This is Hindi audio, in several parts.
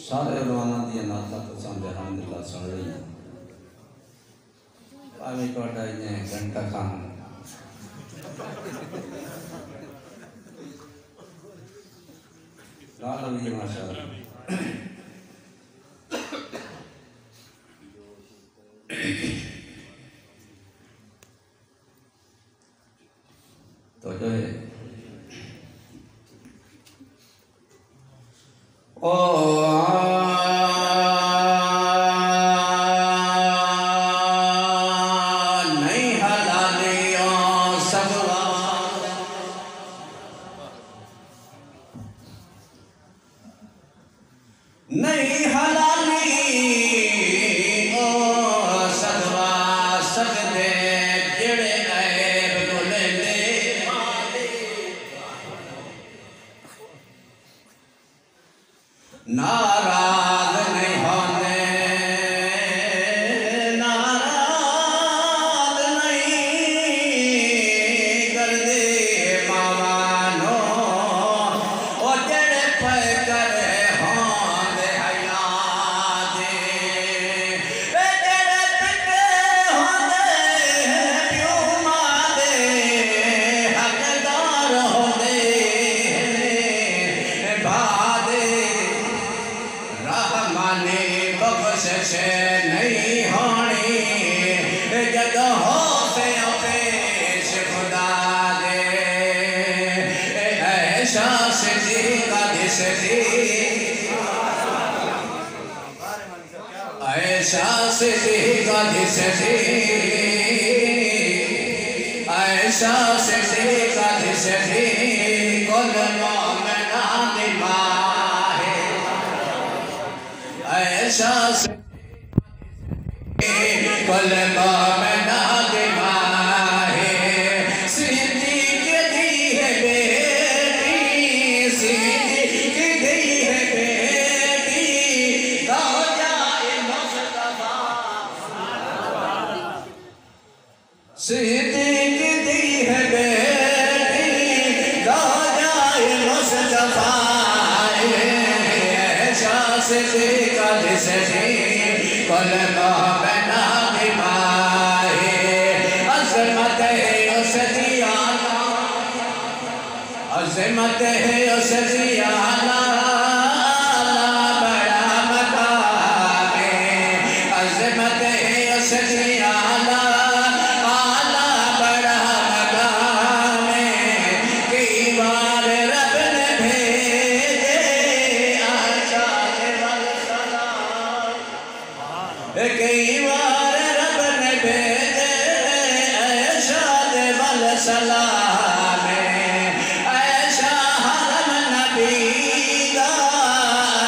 सारे उलमाना दी नाता तो समझ अल्हम्दुलिल्लाह सुन रही हैं। पावे टोटा इन्हें घंटा खान लाल भी माशाअल्लाह तो जो है ओ नहीं हलालियों सब नहीं हलाली ओ सदवा सकदे जेड़े ऐब बोलेंदे नाराज नहीं होने नाराज नहीं करदे मावानो ओ जेड़े फकर होंदे हया दे जेड़े पिटे होंदे प्यो मां दे हकदार होंदे भा दे रहमानी बख्शिश नहीं होनी जद हो पे पेश खुदा दे ऐसा सिद्दीक़ सिद्दीक़ ऐसा सिद्दीक़ सिद्दीक़ ऐसा सिद्दीक़ सिद्दीक़ कुल मोमिना दी मां ऐसा कुल मोमिना दी मां सिद्दीक़ दी है बेटी सिद्दीक़ दी है बेटी तो जाए मुस्तफा सिद्दीक़ दी है बेटी तो जाए मुस्तफा ऐसा सिद्दीक़ सिद्दीक़ कुल मोमिना दी मां अज़मत है उस दी आला अज़मत है उस दी आला बड़ा मकाम अज़मत है उस दी आला आला बड़ा मकाम कई बार रब ने भेजे आशाद वल सलाम कई बार रब ने भेजे आशाद वल सलाम ऐसा हरम नबी दा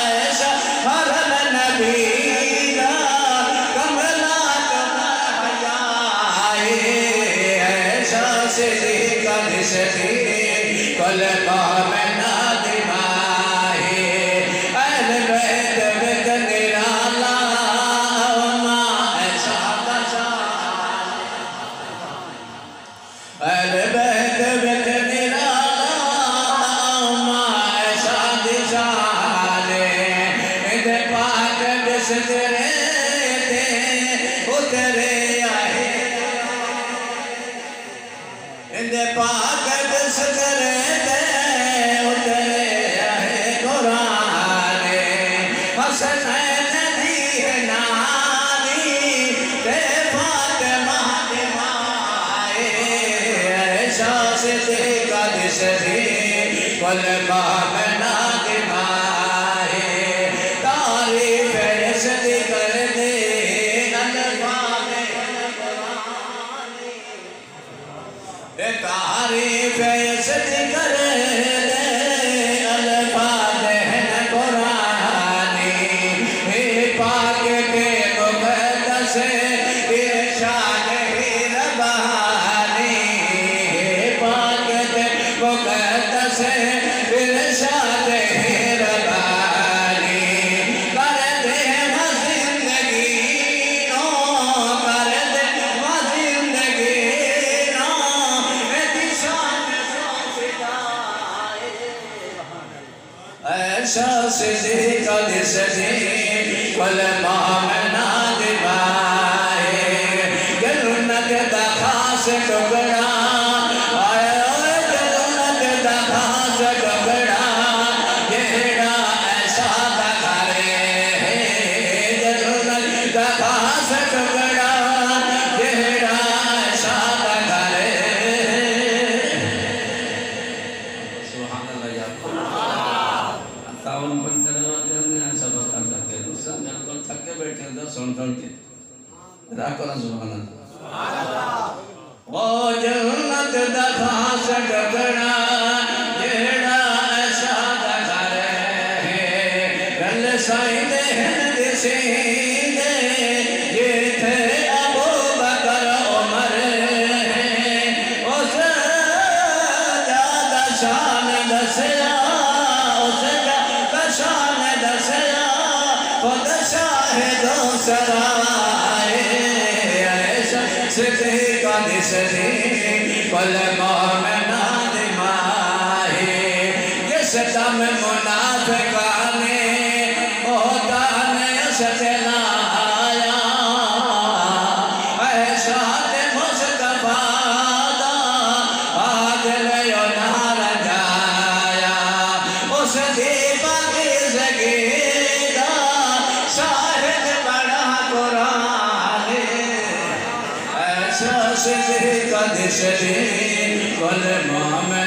ऐसा हरम नबी दा कमला हया ऐसा सिद्दीक़ सिद्दीक़ कुल मोमिना दी मां अहल बैत विच निराला मां ऐसा अहल बैत विच निराला मां ऐसा दिशान इहदे पाक बिस्तरे ते उतरे आए इहदे पाक बिस्तरे ते उतरे आए कुरान हसनैन दी है नानी ते फातिमा दी मां ऐसा सिद्दीक़ सिद्दीक़ कुल मोमिना दी मां तारीफ इसदी कर दे अल्फाज़ कुरानी तारीफ इसदी कर दे अल्फाज़ कुरानी पाक के मुक़द्दस इरशाद रब्बानी पाक के मुक़द्दस इरशाद रब्बानी कर दे जिंदगी नो कर दे जिंदगी नो शान ऐसा सिद्दीक़ दिसदी कुल मोमना दिवाए जन्नत दा खास टुकड़ा आए जन्नत दा खास टुकड़ा जेड़ा ऐसा दा करे जन्नत दा खास टुकड़ा जेड़ा ऐसा दा करे सुभान अल्लाह या तावन बंदर सबक करते दूसरा जन थक के बैठे तो सुन के राखो ना सुभान अल्लाह ओ जन्नत दा खास टुकड़ा जेड़ा ऐसा दा करे गल साईं दे दिसे दे जिथे अबू बकर उमर उस ज्यादा शान दसया उस ज्यादा शान दसया खुद शाहिदो सराए ऐसा सिद्दीक़ दिसदी कुल मोमिना दिमाए जिस दम मुनाफिकाने ओदा ने सतलाया ऐसा ते मुस्तफा दा आदिल यो नार जाया उस दी बाकी ज़गीदा शाहिद बड़ा कुरान ऐसा सिद्दीक़ दिसदी कुल मोमिना